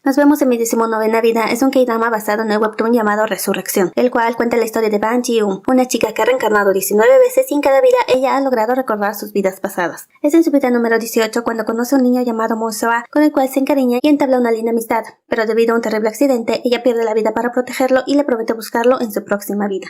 Nos vemos en mi 19ª vida es un K-drama basado en el webtoon llamado Resurrección, el cual cuenta la historia de Ban Ji-eun, una chica que ha reencarnado 19 veces y en cada vida ella ha logrado recordar sus vidas pasadas. Es en su vida número 18 cuando conoce a un niño llamado Moon So-ah, con el cual se encariña y entabla una linda amistad, pero debido a un terrible accidente, ella pierde la vida para protegerlo y le promete buscarlo en su próxima vida.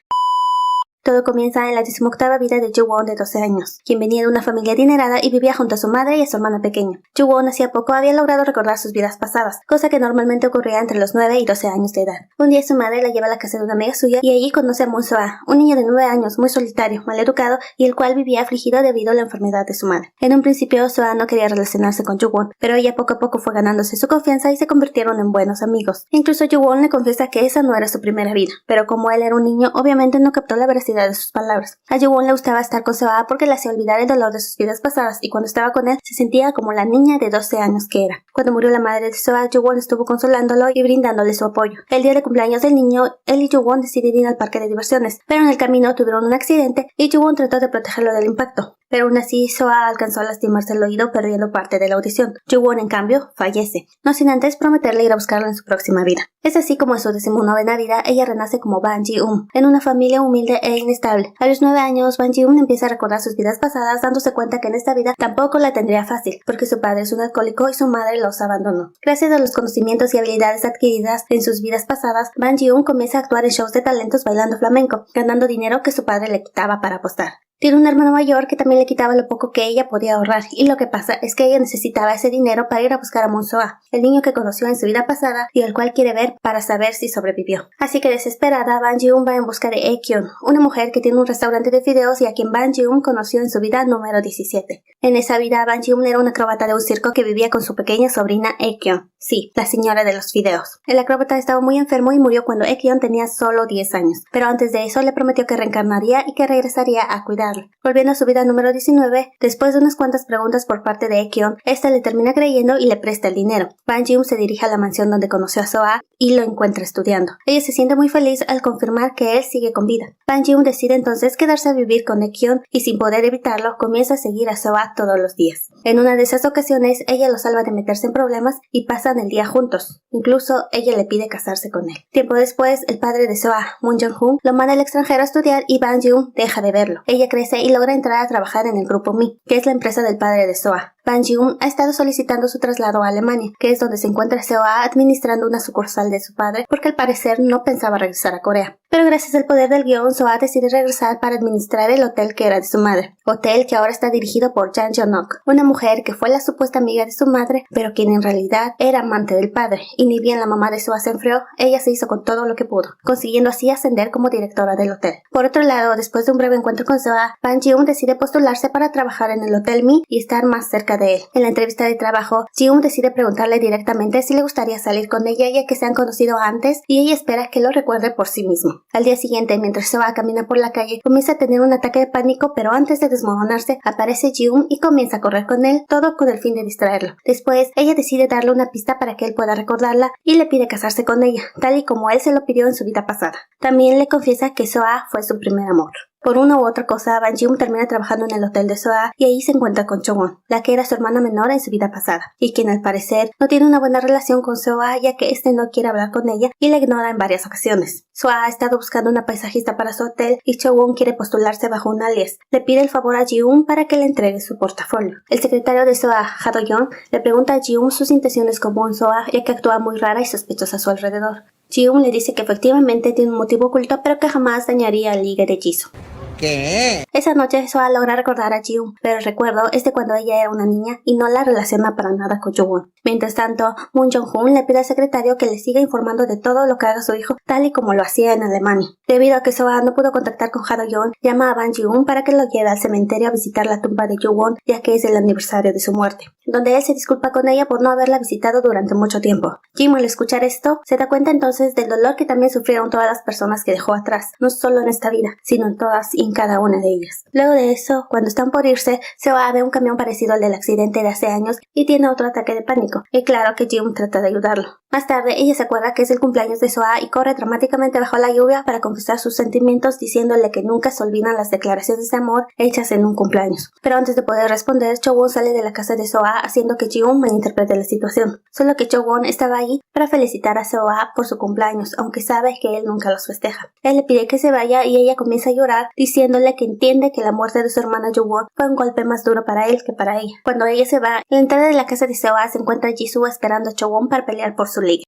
Todo comienza en la 18ª vida de Ju-won de 12 años, quien venía de una familia adinerada y vivía junto a su madre y a su hermana pequeña. Ju-won hacía poco había logrado recordar sus vidas pasadas, cosa que normalmente ocurría entre los 9 y 12 años de edad. Un día su madre la lleva a la casa de una amiga suya y allí conoce a Moon So-ah, un niño de 9 años muy solitario, maleducado y el cual vivía afligido debido a la enfermedad de su madre. En un principio So-ah no quería relacionarse con Ju-won, pero ella poco a poco fue ganándose su confianza y se convirtieron en buenos amigos. Incluso Ju-won le confiesa que esa no era su primera vida, pero como él era un niño, obviamente no captó la veracidad de sus palabras. A Ju-won le gustaba estar con So-ah porque le hacía olvidar el dolor de sus vidas pasadas y cuando estaba con él se sentía como la niña de 12 años que era. Cuando murió la madre de So-ah, Ju-won estuvo consolándolo y brindándole su apoyo. El día de cumpleaños del niño, él y Ju-won deciden ir al parque de diversiones, pero en el camino tuvieron un accidente y Ju-won trató de protegerlo del impacto. Pero aún así, So-ah alcanzó a lastimarse el oído perdiendo parte de la audición. Ju-won, en cambio, fallece, no sin antes prometerle ir a buscarlo en su próxima vida. Es así como en su 19ª vida, ella renace como Ban Ji-eun, en una familia humilde e inestable. A los 9 años, Ban Ji-eun empieza a recordar sus vidas pasadas, dándose cuenta que en esta vida tampoco la tendría fácil, porque su padre es un alcohólico y su madre los abandonó. Gracias a los conocimientos y habilidades adquiridas en sus vidas pasadas, Ban Ji-eun comienza a actuar en shows de talentos bailando flamenco, ganando dinero que su padre le quitaba para apostar. Tiene un hermano mayor que también le quitaba lo poco que ella podía ahorrar, y lo que pasa es que ella necesitaba ese dinero para ir a buscar a Moon So-ah, el niño que conoció en su vida pasada y al cual quiere ver para saber si sobrevivió. Así que desesperada, Ban Ji-eun va en busca de Ae-kyun, una mujer que tiene un restaurante de fideos y a quien Ban Ji-eun conoció en su vida número 17. En esa vida, Ban Ji-eun era una acróbata de un circo que vivía con su pequeña sobrina Ae-kyun. Sí, la señora de los fideos. El acróbata estaba muy enfermo y murió cuando Ae-kyun tenía solo 10 años, pero antes de eso le prometió que reencarnaría y que regresaría a cuidarlo. Volviendo a su vida número 19, después de unas cuantas preguntas por parte de Ae-kyun, esta le termina creyendo y le presta el dinero. Ban Ji-eun se dirige a la mansión donde conoció a So-ah y lo encuentra estudiando. Ella se siente muy feliz al confirmar que él sigue con vida. Ban Ji-eun decide entonces quedarse a vivir con Ae-kyun y sin poder evitarlo comienza a seguir a So-ah todos los días. En una de esas ocasiones, ella lo salva de meterse en problemas y pasan el día juntos. Incluso ella le pide casarse con él. Tiempo después, el padre de So-ah, Moon Jong-hoon, lo manda al extranjero a estudiar y Ban Ji-eun deja de verlo. Ella crece y logra entrar a trabajar en el grupo Mi, que es la empresa del padre de So-ah. Ban Ji-eun ha estado solicitando su traslado a Alemania, que es donde se encuentra So-ah administrando una sucursal de su padre, porque al parecer no pensaba regresar a Corea. Pero gracias al poder del guión, So-ah decide regresar para administrar el hotel que era de su madre. Hotel que ahora está dirigido por Jang Yeon-ok, una mujer que fue la supuesta amiga de su madre, pero quien en realidad era amante del padre. Y ni bien la mamá de So-ah se enfrió, ella se hizo con todo lo que pudo, consiguiendo así ascender como directora del hotel. Por otro lado, después de un breve encuentro con So-ah, Ban Ji-eun decide postularse para trabajar en el Hotel Mi y estar más cerca de él. En la entrevista de trabajo, Ji-eun decide preguntarle directamente si le gustaría salir con ella ya que se han conocido antes y ella espera que lo recuerde por sí mismo. Al día siguiente, mientras So-ah camina por la calle, comienza a tener un ataque de pánico, pero antes de desmoronarse, aparece Ji-eun y comienza a correr con él, todo con el fin de distraerlo. Después, ella decide darle una pista para que él pueda recordarla y le pide casarse con ella, tal y como él se lo pidió en su vida pasada. También le confiesa que So-ah fue su primer amor. Por una u otra cosa, Ban Ji-eun termina trabajando en el hotel de So-ah y ahí se encuentra con Cho-won, la que era su hermana menor en su vida pasada, y quien al parecer no tiene una buena relación con So-ah ya que este no quiere hablar con ella y la ignora en varias ocasiones. So-ah ha estado buscando una paisajista para su hotel y Cho-won quiere postularse bajo un alias. Le pide el favor a Ji-eun para que le entregue su portafolio. El secretario de So-ah, Ha Do-yeon, le pregunta a Ji-eun sus intenciones con Moon So-ah ya que actúa muy rara y sospechosa a su alrededor. Ji-eun le dice que efectivamente tiene un motivo oculto pero que jamás dañaría al liga de hechizo. ¿Qué? Esa noche So-ah logra recordar a Ji-eun, pero el recuerdo es de cuando ella era una niña y no la relaciona para nada con Ju-won. Mientras tanto, Moon Jong-hoon le pide al secretario que le siga informando de todo lo que haga su hijo, tal y como lo hacía en Alemania. Debido a que So-ah no pudo contactar con Ha Do-yeon, llama a Ban Ji-eun para que lo lleve al cementerio a visitar la tumba de Ju-won, ya que es el aniversario de su muerte, donde él se disculpa con ella por no haberla visitado durante mucho tiempo. Jim, al escuchar esto, se da cuenta entonces del dolor que también sufrieron todas las personas que dejó atrás, no solo en esta vida, sino en todas y en cada una de ellas. Luego de eso, cuando están por irse, Seo-ah ve un camión parecido al del accidente de hace años y tiene otro ataque de pánico, y claro que Ji-hoon trata de ayudarlo. Más tarde, ella se acuerda que es el cumpleaños de Seo-ah y corre dramáticamente bajo la lluvia para confesar sus sentimientos diciéndole que nunca se olvidan las declaraciones de amor hechas en un cumpleaños. Pero antes de poder responder, Cho-won sale de la casa de Seo-ah haciendo que Ji-hoon malinterprete la situación. Solo que Cho-won estaba ahí para felicitar a Seo-ah por su cumpleaños, aunque sabe que él nunca los festeja. Él le pide que se vaya y ella comienza a llorar diciéndole que entiende que la muerte de su hermana Jo-won fue un golpe más duro para él que para ella. Cuando ella se va, en la entrada de la casa de Seo-ah se encuentra Jisoo esperando a Cho-won para pelear por su liga.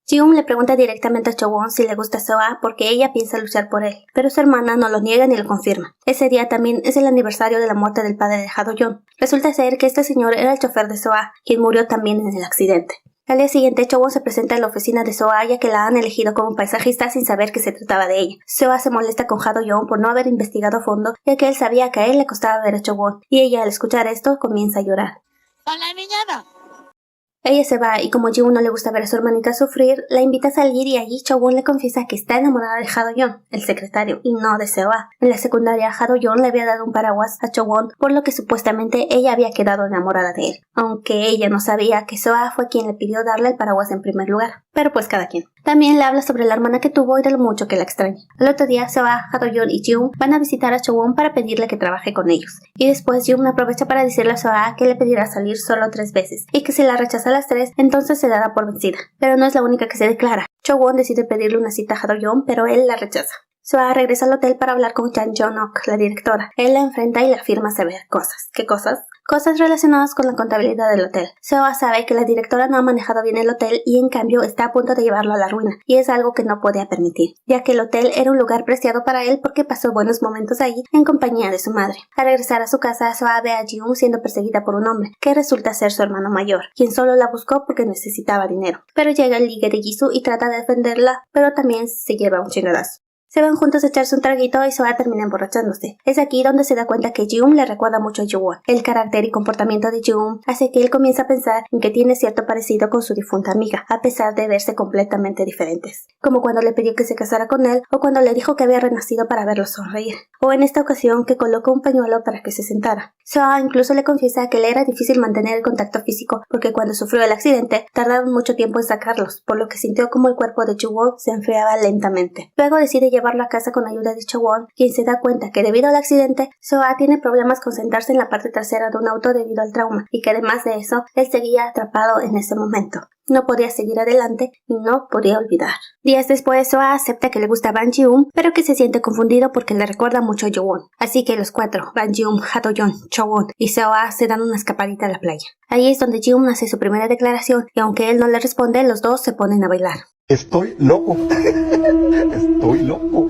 Ji-hoon le pregunta directamente a Cho-won si le gusta Seo-ah porque ella piensa luchar por él, pero su hermana no lo niega ni lo confirma. Ese día también es el aniversario de la muerte del padre de Ha-do-yeon. Resulta ser que este señor era el chofer de Seo-ah, quien murió también en el accidente. Al día siguiente, Cho-won se presenta en la oficina de Seo-ah ya que la han elegido como paisajista sin saber que se trataba de ella. Seo-ah se molesta con Ha-do-yeon por no haber investigado a fondo, ya que él sabía que a él le costaba ver a Cho-won, y ella al escuchar esto comienza a llorar. ¡Hola, niñada! Ella se va y como Ji-hoon no le gusta ver a su hermanita sufrir, la invita a salir y allí Cho-won le confiesa que está enamorada de Ha-do-yeon, el secretario, y no de Seo-ah. En la secundaria, Ha-do-yeon le había dado un paraguas a Cho-won, por lo que supuestamente ella había quedado enamorada de él, aunque ella no sabía que Seo-ah fue quien le pidió darle el paraguas en primer lugar. Pero pues cada quien. También le habla sobre la hermana que tuvo y de lo mucho que la extraña. Al otro día, Seo-ah, Ha-do-yeon y Ji-hoon van a visitar a Cho-won para pedirle que trabaje con ellos. Y después Ji-hoon aprovecha para decirle a Seo-ah que le pedirá salir solo 3 veces, y que si la rechaza a las 3, entonces se dará por vencida. Pero no es la única que se declara. Cho-won decide pedirle una cita a Ha-do-yeon, pero él la rechaza. Seo-ah regresa al hotel para hablar con Chan Jong-ok, la directora. Él la enfrenta y le afirma saber cosas. ¿Qué cosas? Cosas relacionadas con la contabilidad del hotel. Seo-ah sabe que la directora no ha manejado bien el hotel y en cambio está a punto de llevarlo a la ruina, y es algo que no podía permitir, ya que el hotel era un lugar preciado para él porque pasó buenos momentos allí en compañía de su madre. Al regresar a su casa, Seo-ah ve a Ji-hoon siendo perseguida por un hombre, que resulta ser su hermano mayor, quien solo la buscó porque necesitaba dinero. Pero llega el ligue de Jisoo y trata de defenderla, pero también se lleva un chingadazo. Se van juntos a echarse un traguito y Seo-ah termina emborrachándose. Es aquí donde se da cuenta que Ji-hoon le recuerda mucho a Jo-won. El carácter y comportamiento de Ji-hoon hace que él comience a pensar en que tiene cierto parecido con su difunta amiga, a pesar de verse completamente diferentes. Como cuando le pidió que se casara con él, o cuando le dijo que había renacido para verlo sonreír, o en esta ocasión que colocó un pañuelo para que se sentara. Seo-ah incluso le confiesa que le era difícil mantener el contacto físico porque cuando sufrió el accidente tardaron mucho tiempo en sacarlos, por lo que sintió como el cuerpo de Jo-won se enfriaba lentamente. Luego decide llevarlo a casa con ayuda de Cho-won, quien se da cuenta que debido al accidente, Seo-ah tiene problemas con sentarse en la parte trasera de un auto debido al trauma, y que además de eso, él seguía atrapado en ese momento. No podía seguir adelante y no podía olvidar. Días después, Seo-ah acepta que le gusta Ban Ji-hoon, pero que se siente confundido porque le recuerda mucho a Jo-won. Así que los 4, Ban Ji-hoon, Ha-do-yeon, Cho-won y Seo-ah se dan una escapadita a la playa. Ahí es donde Ji-hoon hace su primera declaración y aunque él no le responde, los dos se ponen a bailar. Estoy loco. Estoy loco.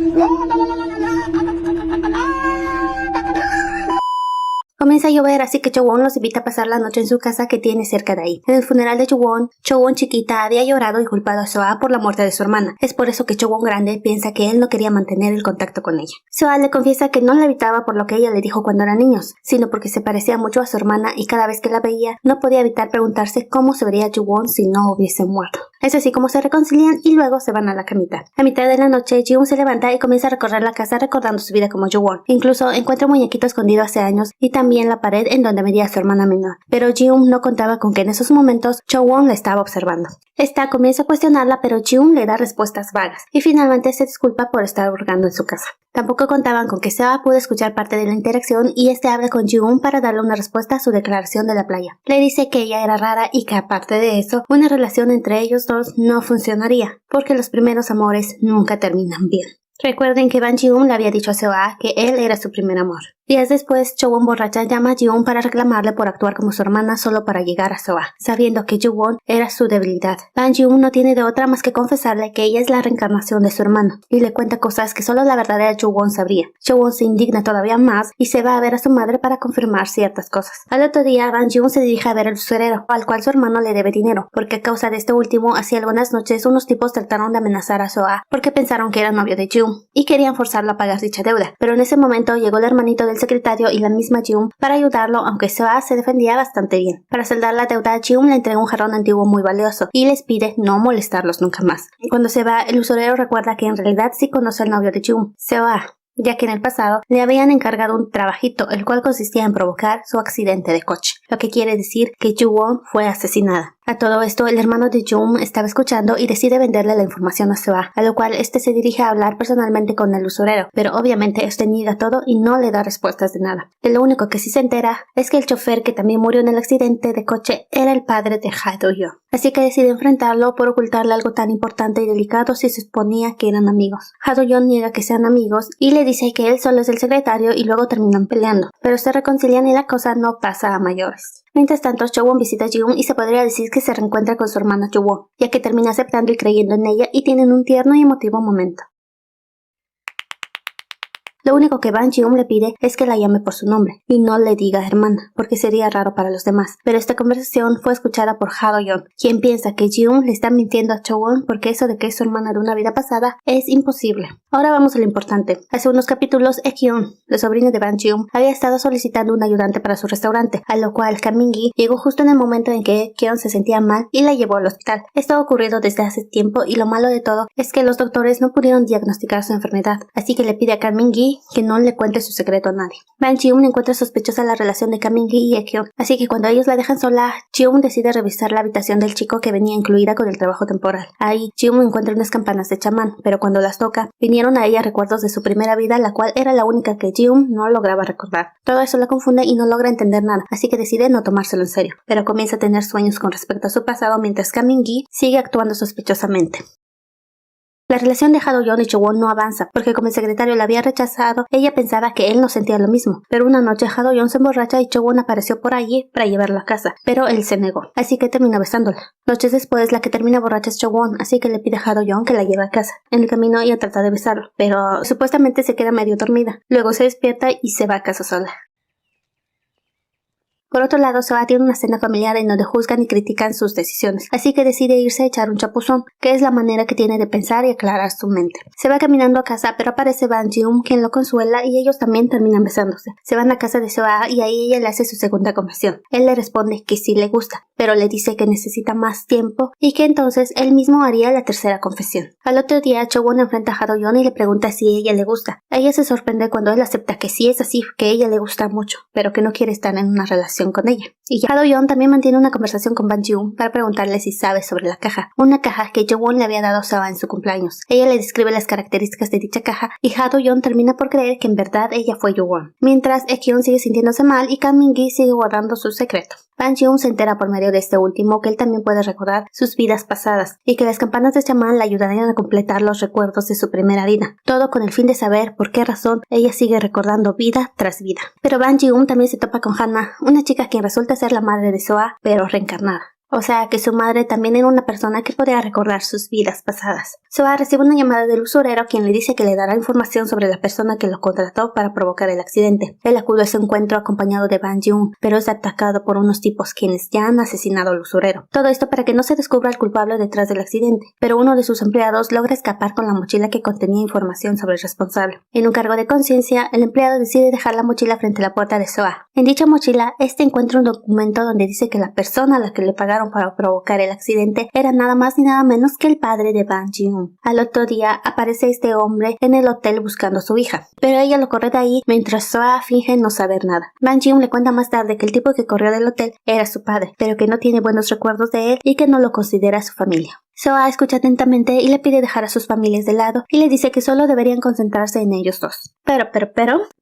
Comienza a llover, así que Cho-won los invita a pasar la noche en su casa que tiene cerca de ahí. En el funeral de Cho-won chiquita había llorado y culpado a Seo-ah por la muerte de su hermana. Es por eso que Cho-won grande piensa que él no quería mantener el contacto con ella. Seo-ah le confiesa que no la evitaba por lo que ella le dijo cuando eran niños, sino porque se parecía mucho a su hermana y cada vez que la veía no podía evitar preguntarse cómo se vería Cho-won si no hubiese muerto. Es así como se reconcilian y luego se van a la camita. A mitad de la noche, Ji-hoon se levanta y comienza a recorrer la casa recordando su vida como Jo-won. Incluso encuentra un muñequito escondido hace años y también la pared en donde medía a su hermana menor. Pero Ji-hoon no contaba con que en esos momentos Cho-won la estaba observando. Esta comienza a cuestionarla, pero Ji-hoon le da respuestas vagas y finalmente se disculpa por estar hurgando en su casa. Tampoco contaban con que Seo-ah pudo escuchar parte de la interacción y este habla con Ji-hoon para darle una respuesta a su declaración de la playa. Le dice que ella era rara y que aparte de eso, una relación entre ellos dos no funcionaría, porque los primeros amores nunca terminan bien. Recuerden que Ban Ji-hoon le había dicho a Seo-ah que él era su primer amor. Días después, Cho-won borracha llama a Ji-hoon para reclamarle por actuar como su hermana solo para llegar a Seo-ah, sabiendo que Jo-won era su debilidad. Ban Ji-hoon no tiene de otra más que confesarle que ella es la reencarnación de su hermano, y le cuenta cosas que solo la verdadera Jo-won sabría. Jo-won se indigna todavía más y se va a ver a su madre para confirmar ciertas cosas. Al otro día, Ban Ji-hoon se dirige a ver al usurero, al cual su hermano le debe dinero, porque a causa de este último, hace algunas noches unos tipos trataron de amenazar a Seo-ah porque pensaron que era novio de Ji-hoon y querían forzarlo a pagar dicha deuda. Pero en ese momento llegó el hermanito del secretario y la misma Ji-hoon para ayudarlo, aunque Seo-ah se defendía bastante bien. Para saldar la deuda, Ji-hoon le entrega un jarrón antiguo muy valioso y les pide no molestarlos nunca más. Cuando se va, el usurero recuerda que en realidad sí conoce al novio de Ji-hoon, Seo-ah. ya que en el pasado le habían encargado un trabajito, el cual consistía en provocar su accidente de coche, lo que quiere decir que Ju-won fue asesinada. A todo esto, el hermano de Jung estaba escuchando y decide venderle la información a Seo, a lo cual este se dirige a hablar personalmente con el usurero, pero obviamente este niega todo y no le da respuestas de nada. De lo único que sí se entera es que el chofer que también murió en el accidente de coche era el padre de Ha Do-yeon, así que decide enfrentarlo por ocultarle algo tan importante y delicado si se suponía que eran amigos. Ha Do-yeon niega que sean amigos y le dice que él solo es el secretario y luego terminan peleando, pero se reconcilian y la cosa no pasa a mayores. Mientras tanto, Chowon visita a Ji-hoon y se podría decir que se reencuentra con su hermana Ju-won, ya que termina aceptando y creyendo en ella y tienen un tierno y emotivo momento. Lo único que Ban Ji-hoon le pide es que la llame por su nombre y no le diga hermana, porque sería raro para los demás. Pero esta conversación fue escuchada por Ha Do-yeon, quien piensa que Ji-hoon le está mintiendo a Chowon porque eso de que es su hermana de una vida pasada es imposible. Ahora vamos a lo importante. Hace unos capítulos, Ek-yeon, el sobrino de Ban Ji-hoon, había estado solicitando un ayudante para su restaurante, a lo cual Kang Min-gi llegó justo en el momento en que Ek-yeon se sentía mal y la llevó al hospital. Esto ha ocurrido desde hace tiempo y lo malo de todo es que los doctores no pudieron diagnosticar su enfermedad, así que le pide a Kang Min-gi que no le cuente su secreto a nadie. Ban Ji-hoon encuentra sospechosa la relación de Kang Min-gi y Ek-yeon, así que cuando ellos la dejan sola, Ji-hoon decide revisar la habitación del chico que venía incluida con el trabajo temporal. Ahí, Ji-hoon encuentra unas campanas de chamán, pero cuando las toca, vinieron a ella recuerdos de su primera vida, la cual era la única que Ji-hoon no lograba recordar. Todo eso la confunde y no logra entender nada, así que decide no tomárselo en serio, pero comienza a tener sueños con respecto a su pasado mientras Kang Min-gi sigue actuando sospechosamente. La relación de Ha Do-yeon y Chowon no avanza, porque como el secretario la había rechazado, ella pensaba que él no sentía lo mismo. Pero una noche Ha Do-yeon se emborracha y Chowon apareció por allí para llevarla a casa, pero él se negó, así que termina besándola. Noches después, la que termina borracha es Chowon, así que le pide a Ha Do-yeon que la lleve a casa. En el camino ella trata de besarlo, pero supuestamente se queda medio dormida. Luego se despierta y se va a casa sola. Por otro lado, Seo tiene una cena familiar en donde juzgan y critican sus decisiones, así que decide irse a echar un chapuzón, que es la manera que tiene de pensar y aclarar su mente. Se va caminando a casa, pero aparece Ban Ji-hoon, quien lo consuela, y ellos también terminan besándose. Se van a casa de Seo y ahí ella le hace su segunda confesión. Él le responde que sí le gusta, pero le dice que necesita más tiempo y que entonces él mismo haría la tercera confesión. Al otro día, Chowon enfrenta a Ha Do-yeon y le pregunta si ella le gusta. Ella se sorprende cuando él acepta que sí es así, que ella le gusta mucho, pero que no quiere estar en una relación con ella. Y Ha Do-yeon también mantiene una conversación con Ban Ji-hoon para preguntarle si sabe sobre la caja, una caja que Chowon le había dado a Seo en su cumpleaños. Ella le describe las características de dicha caja y Ha Do-yeon termina por creer que en verdad ella fue Chowon. Mientras, Ek-yeon sigue sintiéndose mal y Kang Min-gi sigue guardando su secreto. Ban Ji-hoon se entera por medio de este último que él también puede recordar sus vidas pasadas y que las campanas de chamán le ayudarían a completar los recuerdos de su primera vida, todo con el fin de saber por qué razón ella sigue recordando vida tras vida. Pero Ban Ji-hoon también se topa con Hanna, una chica quien resulta ser la madre de Seo, pero reencarnada. O sea que su madre también era una persona que podía recordar sus vidas pasadas. Seo recibe una llamada del usurero quien le dice que le dará información sobre la persona que lo contrató para provocar el accidente. Él acude a su encuentro acompañado de Ban Ji-hoon, pero es atacado por unos tipos quienes ya han asesinado al usurero. Todo esto para que no se descubra el culpable detrás del accidente, pero uno de sus empleados logra escapar con la mochila que contenía información sobre el responsable. En un cargo de conciencia, el empleado decide dejar la mochila frente a la puerta de Seo. En dicha mochila, este encuentra un documento donde dice que la persona a la que le pagaron para provocar el accidente era nada más ni nada menos que el padre de Ban Ji-hoon. Al otro día aparece este hombre en el hotel buscando a su hija, pero ella lo corre de ahí mientras Seo finge no saber nada. Ban Ji-hoon le cuenta más tarde que el tipo que corrió del hotel era su padre, pero que no tiene buenos recuerdos de él y que no lo considera su familia. Seo escucha atentamente y le pide dejar a sus familias de lado y le dice que solo deberían concentrarse en ellos dos. Pero,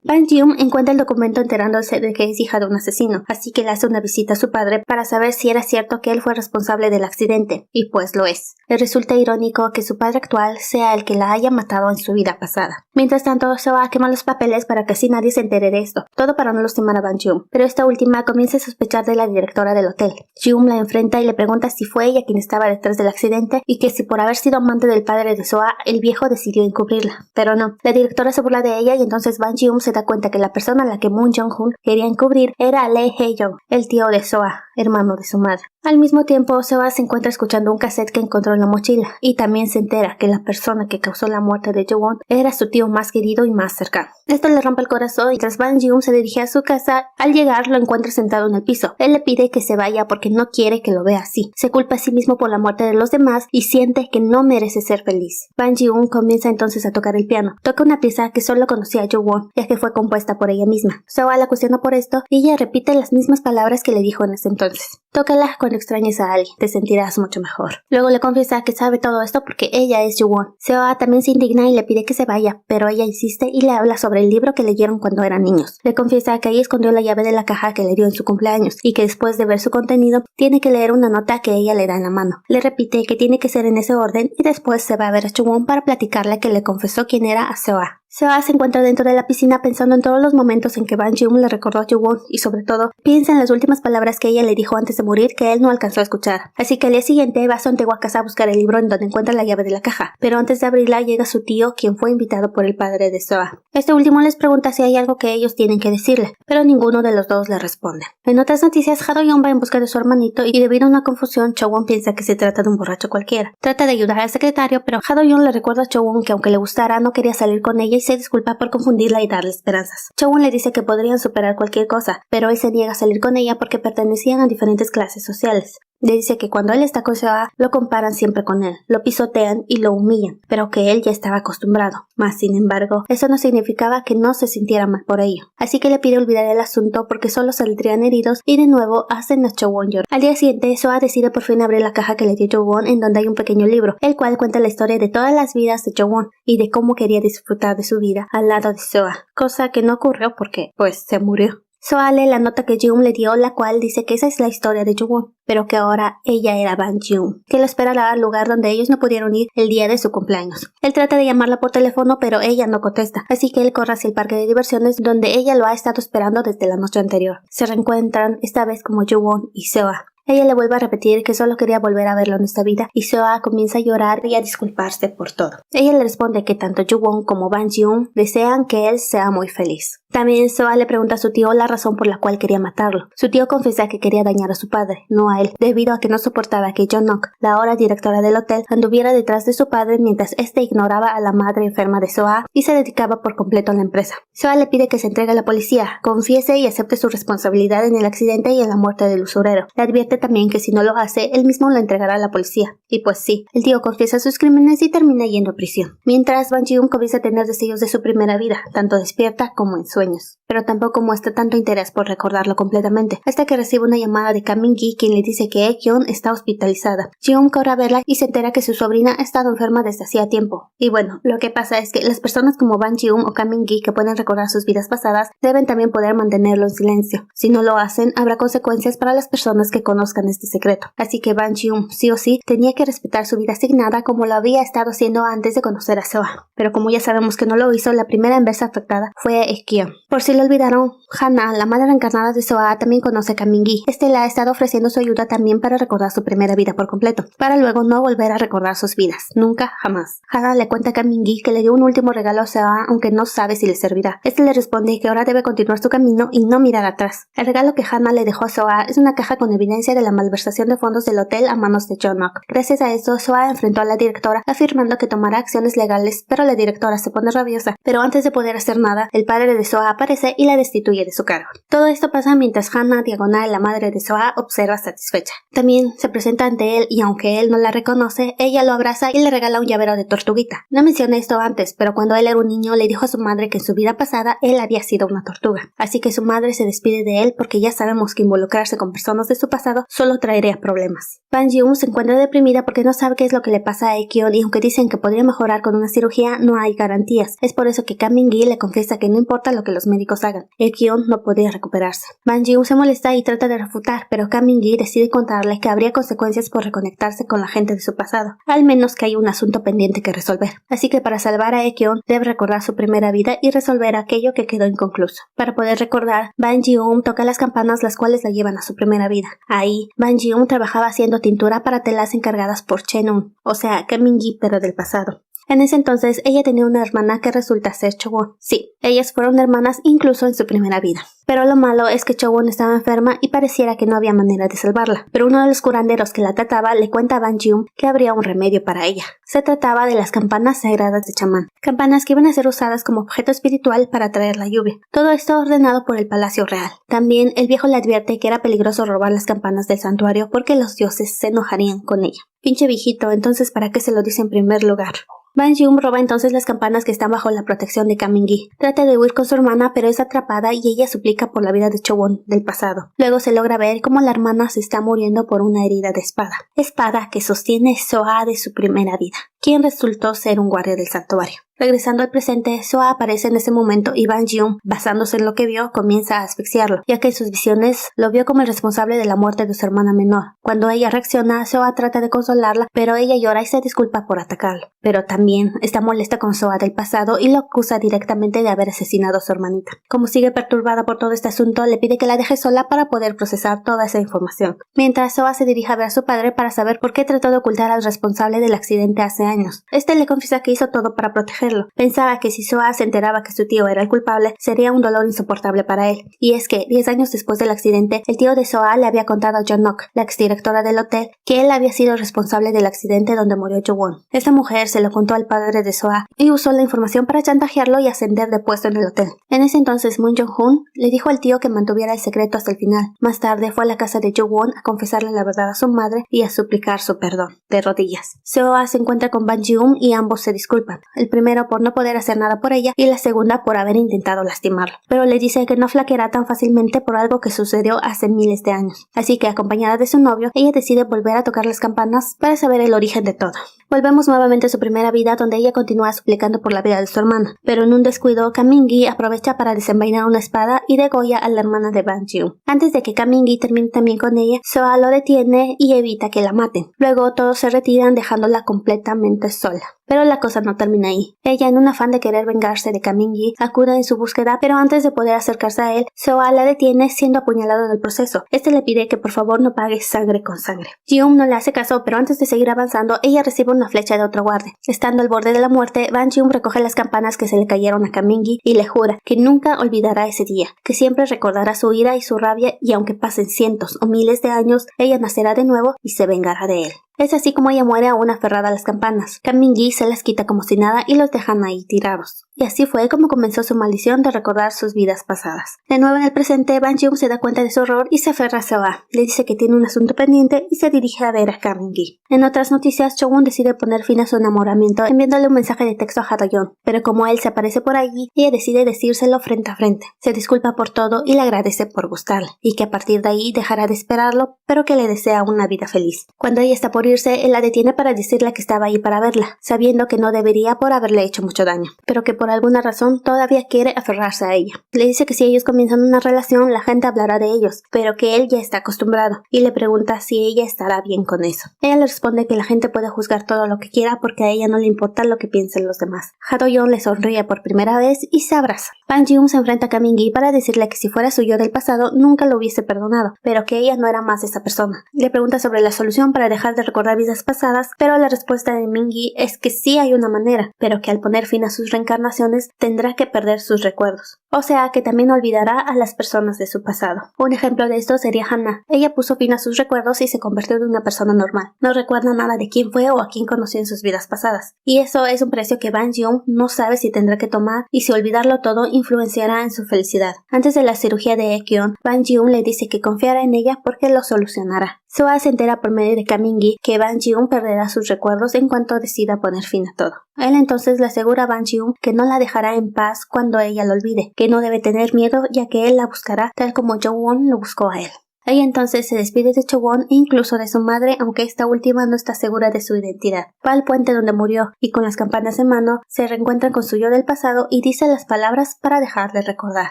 Ban Ji-hoon encuentra el documento enterándose de que es hija de un asesino, así que le hace una visita a su padre para saber si era cierto que él fue responsable del accidente, y pues lo es. Le resulta irónico que su padre actual sea el que la haya matado en su vida pasada. Mientras tanto, Seo quema los papeles para que así nadie se entere de esto, todo para no lastimar a Ban Ji-hoon, pero esta última comienza a sospechar de la directora del hotel. Ji-hoon la enfrenta y le pregunta si fue ella quien estaba detrás del accidente y que si por haber sido amante del padre de Seo, el viejo decidió encubrirla. Pero no, la directora se burla de ella y entonces Ban Ji-hoon se da cuenta que la persona a la que Moon Jong-hoon quería encubrir era Lee Hae-young, el tío de Seo, hermano de su madre. Al mismo tiempo, Seo se encuentra escuchando un cassette que encontró en la mochila y también se entera que la persona que causó la muerte de Jo-won era su tío más querido y más cercano. Esto le rompe el corazón y mientras Bang Ji-hoon se dirige a su casa, al llegar lo encuentra sentado en el piso. Él le pide que se vaya porque no quiere que lo vea así. Se culpa a sí mismo por la muerte de los demás y siente que no merece ser feliz. Bang Ji-hoon comienza entonces a tocar el piano. Toca una pieza que solo conocía Jo-won, ya que fue compuesta por ella misma. Seo la cuestiona por esto y ella repite las mismas palabras que le dijo en ese entonces. Tócala cuando extrañes a alguien, te sentirás mucho mejor. Luego le confiesa que sabe todo esto porque ella es Jo-won. Seo también se indigna y le pide que se vaya, pero ella insiste y le habla sobre el libro que leyeron cuando eran niños. Le confiesa que ella escondió la llave de la caja que le dio en su cumpleaños y que después de ver su contenido tiene que leer una nota que ella le da en la mano. Le repite que tiene que ser en ese orden y después se va a ver a Jo-won para platicarle que le confesó quién era a Seo. Seo se encuentra dentro de la piscina pensando en todos los momentos en que Bang Ji-hoon le recordó a Jo-won y sobre todo piensa en las últimas palabras que ella le dijo antes de morir que él no alcanzó a escuchar. Así que al día siguiente va a su antigua casa a buscar el libro en donde encuentra la llave de la caja, pero antes de abrirla llega su tío, quien fue invitado por el padre de Seo. Este último les pregunta si hay algo que ellos tienen que decirle, pero ninguno de los dos le responde. En otras noticias, Ha-do-yeon va en busca de su hermanito y debido a una confusión, Jo-won piensa que se trata de un borracho cualquiera. Trata de ayudar al secretario, pero Ha-do-yeon le recuerda a Jo-won que aunque le gustara no quería salir con ella y se disculpa por confundirla y darle esperanzas. Jo-won le dice que podrían superar cualquier cosa, pero él se niega a salir con ella porque pertenecían a diferentes clases sociales. Le dice que cuando él está con Seo, lo comparan siempre con él, lo pisotean y lo humillan, pero que él ya estaba acostumbrado. Mas, sin embargo, eso no significaba que no se sintiera mal por ello. Así que le pide olvidar el asunto porque solo saldrían heridos y de nuevo hacen a Jo-won llorar. Al día siguiente, Seo decide por fin abrir la caja que le dio Jo-won en donde hay un pequeño libro, el cual cuenta la historia de todas las vidas de Jo-won y de cómo quería disfrutar de su vida al lado de Seo, cosa que no ocurrió porque, pues, se murió. Seo lee la nota que Ji-hoon le dio, la cual dice que esa es la historia de Jo-won, pero que ahora ella era Bang Ji-hoon, que lo esperará al lugar donde ellos no pudieron ir el día de su cumpleaños. Él trata de llamarla por teléfono, pero ella no contesta, así que él corre hacia el parque de diversiones donde ella lo ha estado esperando desde la noche anterior. Se reencuentran, esta vez como Jo-won y Seo. Ella le vuelve a repetir que solo quería volver a verlo en esta vida y Seo comienza a llorar y a disculparse por todo. Ella le responde que tanto Jo-won como Bang Ji-hoon desean que él sea muy feliz. También Seo le pregunta a su tío la razón por la cual quería matarlo. Su tío confiesa que quería dañar a su padre, no a él, debido a que no soportaba que Jong-nok, la ahora directora del hotel, anduviera detrás de su padre mientras éste ignoraba a la madre enferma de Seo y se dedicaba por completo a la empresa. Seo le pide que se entregue a la policía, confiese y acepte su responsabilidad en el accidente y en la muerte del usurero. Le advierte también que si no lo hace, él mismo lo entregará a la policía. Y pues sí, el tío confiesa sus crímenes y termina yendo a prisión. Mientras, Bang Ji-hoon comienza a tener deseos de su primera vida, tanto despierta como en sueños. Pero tampoco muestra tanto interés por recordarlo completamente, hasta que recibe una llamada de Kang Min-gi, quien le dice que Aek-yeon está hospitalizada. Ji-hoon corre a verla y se entera que su sobrina ha estado enferma desde hacía tiempo. Y bueno, lo que pasa es que las personas como Bang Ji-hoon o Kang Min-gi que pueden recordar sus vidas pasadas deben también poder mantenerlo en silencio. Si no lo hacen, habrá consecuencias para las personas que conozcan este secreto. Así que Bang Ji-hoon, sí o sí, tenía que respetar su vida asignada como lo había estado haciendo antes de conocer a Seo. Pero como ya sabemos que no lo hizo, la primera en verse afectada fue Aek-yeon. Por si lo olvidaron, Hana, la madre reencarnada de Seo, también conoce a Kang Min-gi. Este le ha estado ofreciendo su ayuda también para recordar su primera vida por completo, para luego no volver a recordar sus vidas. Nunca, jamás. Hana le cuenta a Kang Min-gi que le dio un último regalo a Seo, aunque no sabe si le servirá. Este le responde que ahora debe continuar su camino y no mirar atrás. El regalo que Hana le dejó a Seo es una caja con evidencia de la malversación de fondos del hotel a manos de Jong-nok. Gracias a eso, Seo enfrentó a la directora afirmando que tomará acciones legales, pero la directora se pone rabiosa. Pero antes de poder hacer nada, el padre de Seo aparece y la destituye de su cargo. Todo esto pasa mientras Hana, diagonal, la madre de Seo, observa satisfecha. También se presenta ante él y aunque él no la reconoce, ella lo abraza y le regala un llavero de tortuguita. No mencioné esto antes, pero cuando él era un niño le dijo a su madre que en su vida pasada él había sido una tortuga. Así que su madre se despide de él porque ya sabemos que involucrarse con personas de su pasado solo traería problemas. Bang Ji-hoon se encuentra deprimida porque no sabe qué es lo que le pasa a Aek-yeon y aunque dicen que podría mejorar con una cirugía, no hay garantías. Es por eso que Kang Min-gi le confiesa que no importa lo que los médicos hagan, Aek-yeon no podría recuperarse. Bang Ji-hoon se molesta y trata de refutar, pero Kang Min-gi decide contarle que habría consecuencias por reconectarse con la gente de su pasado, al menos que hay un asunto pendiente que resolver. Así que para salvar a Aek-yeon debe recordar su primera vida y resolver aquello que quedó inconcluso. Para poder recordar, Bang Ji-hoon toca las campanas las cuales la llevan a su primera vida. Ahí, Bang Ji-hoon trabajaba haciendo tintura para telas encargadas por Chen-un, o sea, Kang Min-gi pero del pasado. En ese entonces, ella tenía una hermana que resulta ser Chowon. Sí, ellas fueron hermanas incluso en su primera vida. Pero lo malo es que Chowon estaba enferma y pareciera que no había manera de salvarla. Pero uno de los curanderos que la trataba le cuenta a Ban Ji-woon que habría un remedio para ella. Se trataba de las campanas sagradas de chamán. Campanas que iban a ser usadas como objeto espiritual para traer la lluvia. Todo esto ordenado por el Palacio Real. También el viejo le advierte que era peligroso robar las campanas del santuario porque los dioses se enojarían con ella. Pinche viejito, entonces ¿para qué se lo dice en primer lugar? Ban Ji-woon roba entonces las campanas que están bajo la protección de Kamin-gi. Trata de huir con su hermana, pero es atrapada y ella suplica por la vida de Chowon del pasado. Luego se logra ver cómo la hermana se está muriendo por una herida de espada. Espada que sostiene Soa de su primera vida, quien resultó ser un guardia del santuario. Regresando al presente, Soa aparece en ese momento y Ban Ji-woon, basándose en lo que vio, comienza a asfixiarlo, ya que en sus visiones lo vio como el responsable de la muerte de su hermana menor. Cuando ella reacciona, Soa trata de consolarla, pero ella llora y se disculpa por atacarlo. Pero también está molesta con Soa del pasado y lo acusa directamente de haber asesinado a su hermanita. Como sigue perturbada por todo este asunto, le pide que la deje sola para poder procesar toda esa información. Mientras Soa se dirige a ver a su padre para saber por qué trató de ocultar al responsable del accidente hace años. Este le confiesa que hizo todo para protegerlo. Pensaba que si Soa se enteraba que su tío era el culpable, sería un dolor insoportable para él. Y es que, 10 años después del accidente, el tío de Soa le había contado a Jong-nok, la exdirectora del hotel, que él había sido responsable del accidente donde murió Jo-won. Esta mujer se lo contó al padre de Soa y usó la información para chantajearlo y ascender de puesto en el hotel. En ese entonces, Moon Jong-hoon le dijo al tío que mantuviera el secreto hasta el final. Más tarde fue a la casa de Jo-won a confesarle la verdad a su madre y a suplicar su perdón, de rodillas. Soa se encuentra con Ban Ji-woon y ambos se disculpan. El primero por no poder hacer nada por ella y la segunda por haber intentado lastimarlo. Pero le dice que no flaqueará tan fácilmente por algo que sucedió hace miles de años. Así que, acompañada de su novio, ella decide volver a tocar las campanas para saber el origen de todo. Volvemos nuevamente a su primera vida, donde ella continúa suplicando por la vida de su hermana. Pero en un descuido, Kamin-gi aprovecha para desenvainar una espada y degolla a la hermana de Ban Ji-woon. Antes de que Kamin-gi termine también con ella, Soa lo detiene y evita que la maten. Luego todos se retiran dejándola completamente sola. Pero la cosa no termina ahí. Ella, en un afán de querer vengarse de Kamin-gi, acude en su búsqueda, pero antes de poder acercarse a él, Soa la detiene siendo apuñalado en el proceso. Este le pide que por favor no pague sangre con sangre. Ji-woon no le hace caso, pero antes de seguir avanzando, ella recibe una flecha de otro guardia. Estando al borde de la muerte, Ban Ji-woon recoge las campanas que se le cayeron a Kamin-gi y le jura que nunca olvidará ese día, que siempre recordará su ira y su rabia, y aunque pasen cientos o miles de años, ella nacerá de nuevo y se vengará de él. Es así como ella muere aún aferrada a las campanas. Kamin-gi se las quita como si nada y los dejan ahí tirados. Y así fue como comenzó su maldición de recordar sus vidas pasadas. De nuevo en el presente, Ban Ji-woon se da cuenta de su error y se aferra a Soa. Le dice que tiene un asunto pendiente y se dirige a ver a Kamin-gi. En otras noticias, Chowon decide poner fin a su enamoramiento enviándole un mensaje de texto a Ha-do-yeon. Pero como él se aparece por allí, ella decide decírselo frente a frente. Se disculpa por todo y le agradece por gustarle. Y que a partir de ahí dejará de esperarlo, pero que le desea una vida feliz. Cuando ella está por irse, él la detiene para decirle que estaba ahí para verla, sabiendo que no debería por haberle hecho mucho daño, pero que por alguna razón todavía quiere aferrarse a ella. Le dice que si ellos comienzan una relación, la gente hablará de ellos, pero que él ya está acostumbrado, y le pregunta si ella estará bien con eso. Ella le responde que la gente puede juzgar todo lo que quiera porque a ella no le importa lo que piensen los demás. Ha-do-yeon le sonríe por primera vez y se abraza. Ban Ji-woon se enfrenta a Kamin-gi para decirle que si fuera su yo del pasado nunca lo hubiese perdonado, pero que ella no era más esa persona. Le pregunta sobre la solución para dejar de recordar vidas pasadas, pero la respuesta de Min-gi es que sí hay una manera, pero que al poner fin a sus reencarnaciones tendrá que perder sus recuerdos. O sea que también olvidará a las personas de su pasado. Un ejemplo de esto sería Hana. Ella puso fin a sus recuerdos y se convirtió en una persona normal. No recuerda nada de quién fue o a quién conoció en sus vidas pasadas. Y eso es un precio que Ban Ji-woon no sabe si tendrá que tomar y si olvidarlo todo influenciará en su felicidad. Antes de la cirugía de Ekion, Ban Ji-woon le dice que confiara en ella porque lo solucionará. Soa se entera por medio de Kamin-gi que Ban Ji-woon perderá sus recuerdos en cuanto decida poner fin a todo. Él entonces le asegura a Ban Ji-woon que no la dejará en paz cuando ella lo olvide, que no debe tener miedo ya que él la buscará tal como Jo-won lo buscó a él. Ella entonces se despide de Chowon e incluso de su madre, aunque esta última no está segura de su identidad. Va al puente donde murió y con las campanas en mano se reencuentra con su yo del pasado y dice las palabras para dejar de recordar.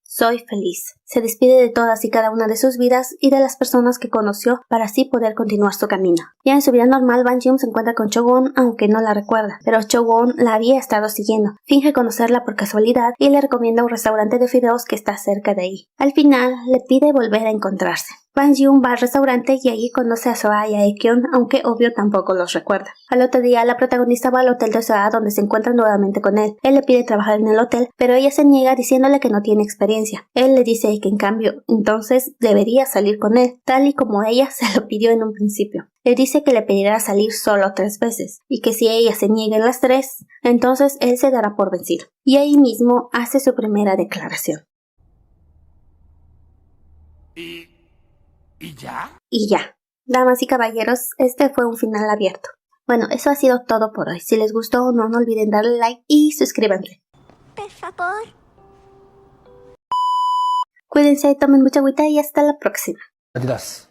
Soy feliz. Se despide de todas y cada una de sus vidas y de las personas que conoció para así poder continuar su camino. Ya en su vida normal, Ban Ji-woon se encuentra con Chowon aunque no la recuerda, pero Chowon la había estado siguiendo. Finge conocerla por casualidad y le recomienda un restaurante de fideos que está cerca de ahí. Al final, le pide volver a encontrarse. Ban Ji-un va al restaurante y allí conoce a Soa y a Ekyon, aunque obvio tampoco los recuerda. Al otro día, la protagonista va al hotel de Soa donde se encuentra nuevamente con él. Él le pide trabajar en el hotel, pero ella se niega diciéndole que no tiene experiencia. Él le dice que en cambio, entonces debería salir con él, tal y como ella se lo pidió en un principio. Le dice que le pedirá salir solo 3 veces, y que si ella se niega en las 3, entonces él se dará por vencido. Y ahí mismo hace su primera declaración. ¿Y ya? Y ya. Damas y caballeros, este fue un final abierto. Bueno, eso ha sido todo por hoy. Si les gustó, no olviden darle like y suscríbanse. Por favor. Cuídense, tomen mucha agüita y hasta la próxima. Adiós.